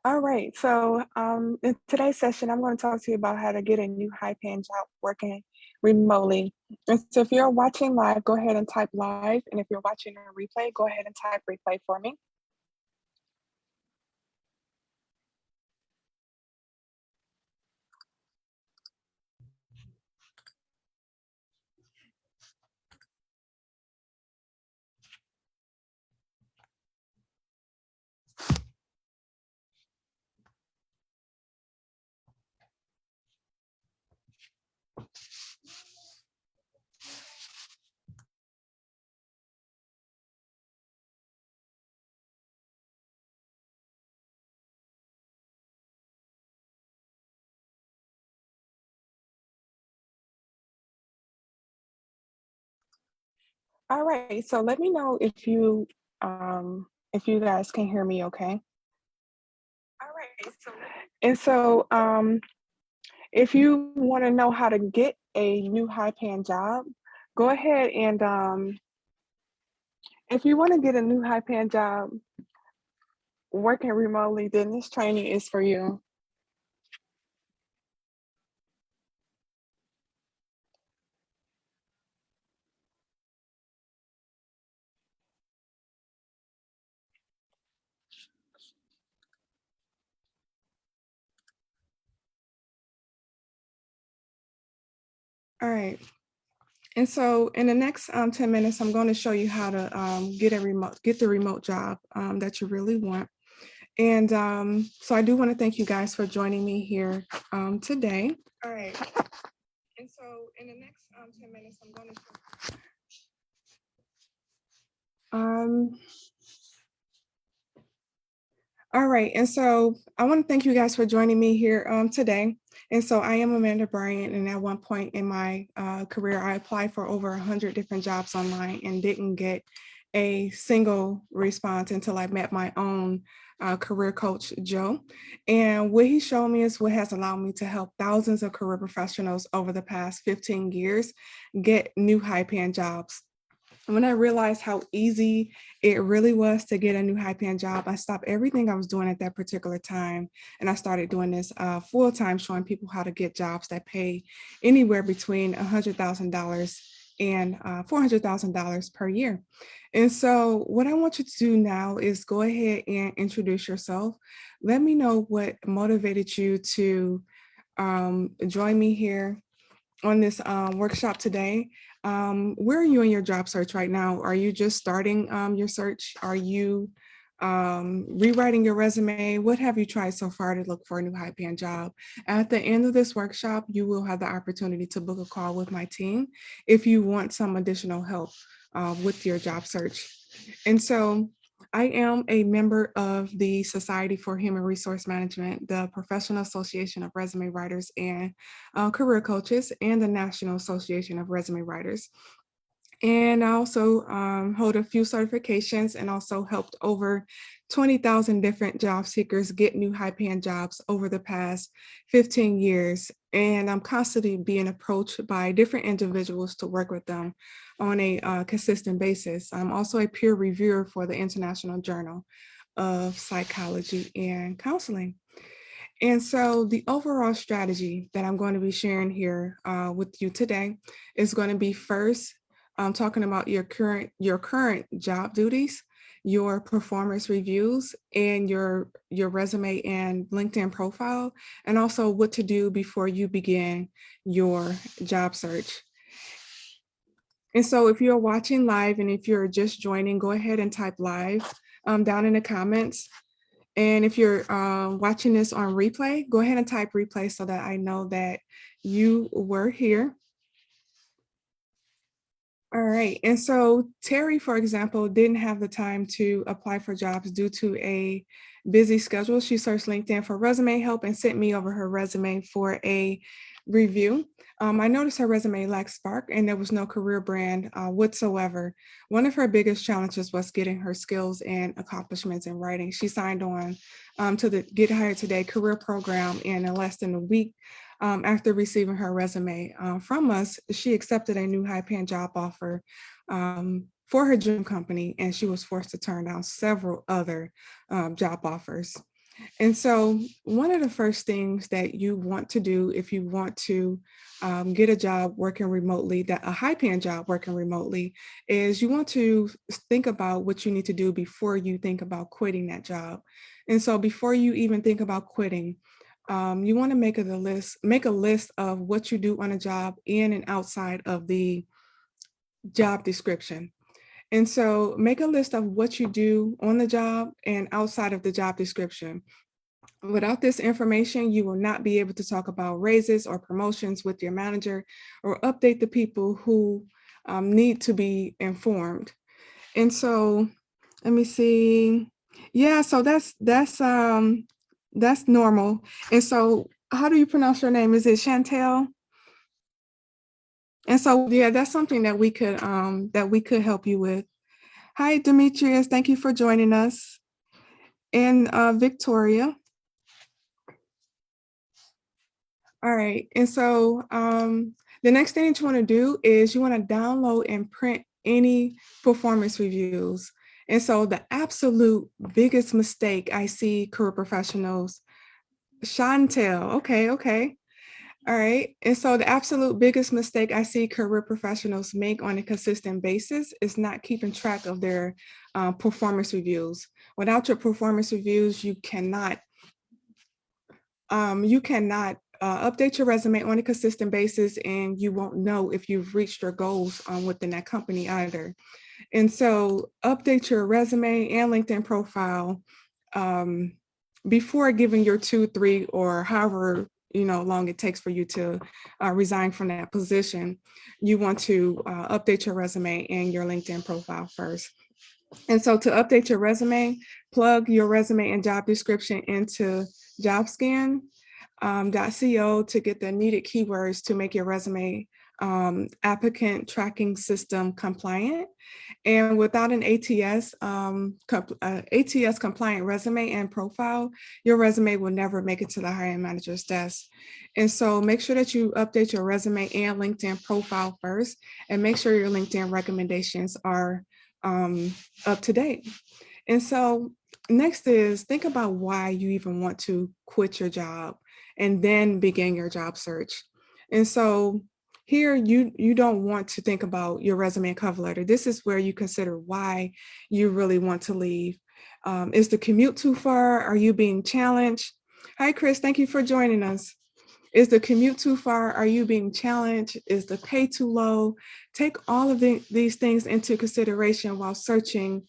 All right. In today's session, I'm going to talk to you about how to get a new high-paying job working remotely. And so, if you're watching live, go ahead and type live. And if you're watching a replay, go ahead and type replay for me. All right. So let me know if you guys can hear me, okay? All right. If you want to know how to get a new high-paying job, go ahead and if you want to get a new high-paying job working remotely, then this training is for you. All right. And so in the next 10 minutes, I'm going to show you how to get the remote job that you really want. And so I do want to thank you guys for joining me here today. All right. And so in the next 10 minutes, I'm going to all right, and so I want to thank you guys for joining me here today. And so I am Amanda Bryant, and at one point in my career, I applied for over 100 different jobs online and didn't get a single response until I met my own career coach, Joe. And what he showed me is what has allowed me to help thousands of career professionals over the past 15 years get new high-paying jobs. When I realized how easy it really was to get a new high-paying job, I stopped everything I was doing at that particular time, and I started doing this full-time, showing people how to get jobs that pay anywhere between $100,000 and $400,000 per year. And so what I want you to do now is go ahead and introduce yourself. Let me know what motivated you to join me here on this workshop today. Where are you in your job search right now? Are you just starting your search? Are you rewriting your resume? What have you tried so far to look for a new high-paying job? At the end of this workshop, you will have the opportunity to book a call with my team if you want some additional help with your job search. And so I am a member of the Society for Human Resource Management, the Professional Association of Resume Writers and Career Coaches, and the National Association of Resume Writers. And I also hold a few certifications and also helped over 20,000 different job seekers get new high-paying jobs over the past 15 years. And I'm constantly being approached by different individuals to work with them on a consistent basis. I'm also a peer reviewer for the International Journal of Psychology and Counseling. And so the overall strategy that I'm going to be sharing here with you today is going to be first talking about your current job duties, your performance reviews, and your resume and LinkedIn profile, and also what to do before you begin your job search. And so if you're watching live and if you're just joining, go ahead and type live down in the comments. And if you're watching this on replay, go ahead and type replay so that I know that you were here. All right. And so Terry, for example, didn't have the time to apply for jobs due to a busy schedule. She searched LinkedIn for resume help and sent me over her resume for a review. I noticed her resume lacked spark and there was no career brand whatsoever. One of her biggest challenges was getting her skills and accomplishments in writing. She signed on to the Get Hired Today career program, and in less than a week, after receiving her resume from us, she accepted a new high-paying job offer for her dream company, and she was forced to turn down several other job offers. And so one of the first things that you want to do if you want to get a job working remotely, that a high paying job working remotely, is you want to think about what you need to do before you think about quitting that job. And so before you even think about quitting, you want to make a list of what you do on a job in and outside of the job description. And so make a list of what you do on the job and outside of the job description. Without this information, you will not be able to talk about raises or promotions with your manager or update the people who need to be informed. And so let me see. Yeah, so that's normal. And so how do you pronounce your name? Is it Chantel? And so yeah, that's something that we could help you with. Hi, Demetrius. Thank you for joining us. And Victoria. All right. And so the next thing that you want to do is you want to download and print any performance reviews. And so the absolute biggest mistake I see career professionals, Chantel, okay. All right. And so the absolute biggest mistake I see career professionals make on a consistent basis is not keeping track of their performance reviews. Without your performance reviews, you cannot update your resume on a consistent basis, and you won't know if you've reached your goals within that company either. And so update your resume and LinkedIn profile before giving your 2, 3, or however long it takes for you to resign from that position. You want to update your resume and your LinkedIn profile first. And so to update your resume, plug your resume and job description into JobScan. .co to get the needed keywords to make your resume applicant tracking system compliant. And without an ATS compliant resume and profile, your resume will never make it to the hiring manager's desk. And so make sure that you update your resume and LinkedIn profile first, and make sure your LinkedIn recommendations are up to date. And so next is think about why you even want to quit your job and then begin your job search. And so here you don't want to think about your resume and cover letter. This is where you consider why you really want to leave. Is the commute too far? Are you being challenged? Hi, Chris. Thank you for joining us. Is the commute too far? Are you being challenged? Is the pay too low? Take all of these things into consideration while searching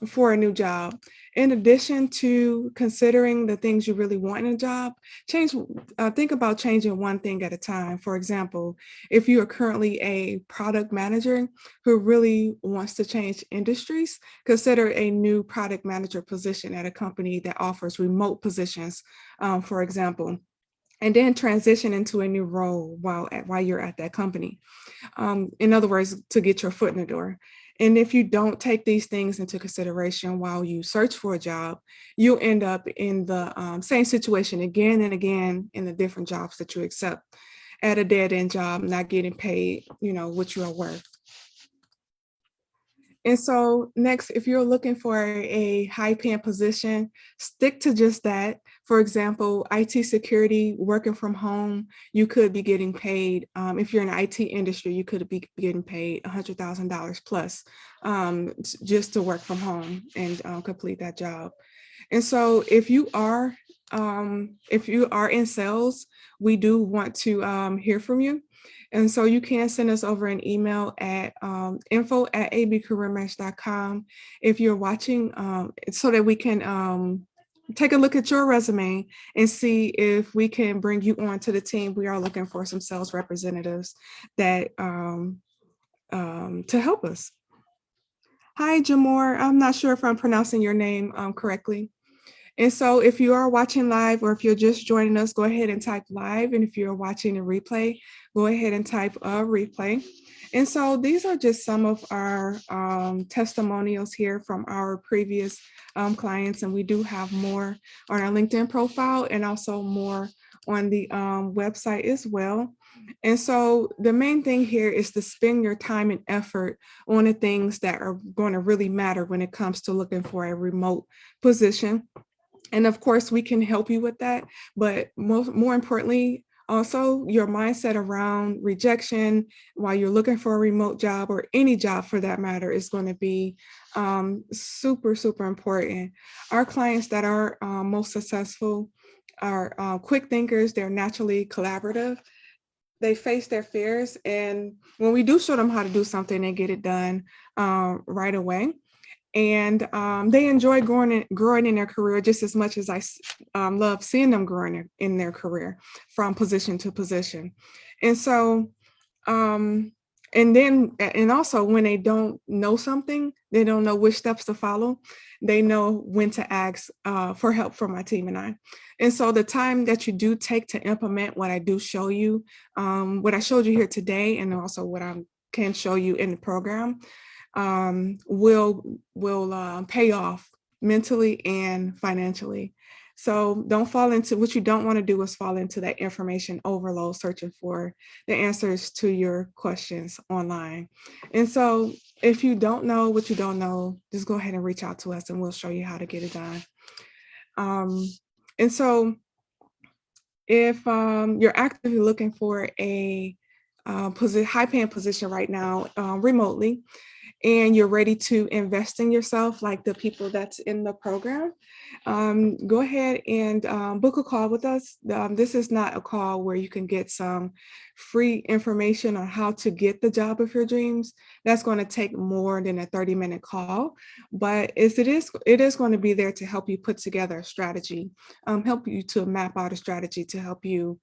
for a new job. In addition to considering the things you really want in a job, think about changing one thing at a time. For example, if you are currently a product manager who really wants to change industries, consider a new product manager position at a company that offers remote positions, for example, and then transition into a new role while you're at that company. In other words, to get your foot in the door. And if you don't take these things into consideration while you search for a job, you'll end up in the same situation again and again in the different jobs that you accept, at a dead-end job, not getting paid, what you are worth. And so next, if you're looking for a high-paying position, stick to just that. For example, IT security, working from home, you could be getting paid. If you're in the IT industry, you could be getting paid $100,000 plus just to work from home and complete that job. And so if you are in sales, we do want to hear from you. And so you can send us over an email at info@abcareermatch.com if you're watching, so that we can take a look at your resume and see if we can bring you on to the team. We are looking for some sales representatives that to help us. Hi, Jamor. I'm not sure if I'm pronouncing your name correctly. And so if you are watching live, or if you're just joining us, go ahead and type live. And if you're watching a replay, go ahead and type a replay. And so these are just some of our testimonials here from our previous clients. And we do have more on our LinkedIn profile and also more on the website as well. And so the main thing here is to spend your time and effort on the things that are going to really matter when it comes to looking for a remote position. And of course, we can help you with that. But more importantly, also your mindset around rejection while you're looking for a remote job or any job for that matter is going to be super, super important. Our clients that are most successful are quick thinkers. They're naturally collaborative. They face their fears. And when we do show them how to do something, they get it done right away. And they enjoy growing in their career just as much as I love seeing them growing in their career from position to position. And so, um, and also when they don't know something, they don't know which steps to follow, they know when to ask for help from my team and I. And so the time that you do take to implement what I do show you, what I showed you here today, and also what I can show you in the program, will pay off mentally and financially. So don't fall into what you don't want to do is fall into that information overload, searching for the answers to your questions online. And so if you don't know what you don't know, just go ahead and reach out to us and we'll show you how to get it done. And so if you're actively looking for a high paying position right now remotely, and you're ready to invest in yourself like the people that's in the program, go ahead and book a call with us. This is not a call where you can get some free information on how to get the job of your dreams. That's going to take more than a 30-minute call, but it is going to be there to help you put together a strategy, help you to map out a strategy to help you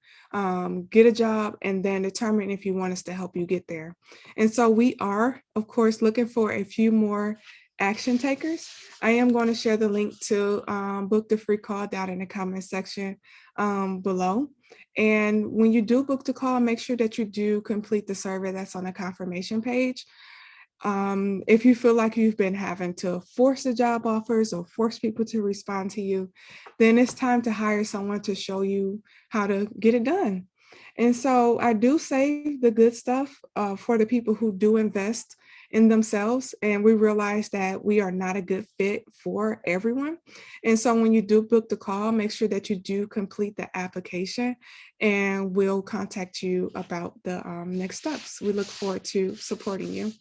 get a job and then determine if you want us to help you get there. And so we are, of course, looking for a few more action takers. I am going to share the link to book the free call down in the comment section below. And when you do book the call, make sure that you do complete the survey that's on the confirmation page. If you feel like you've been having to force the job offers or force people to respond to you, then it's time to hire someone to show you how to get it done. And so I do save the good stuff for the people who do invest in themselves. And we realize that we are not a good fit for everyone. And so when you do book the call, make sure that you do complete the application and we'll contact you about the next steps. We look forward to supporting you.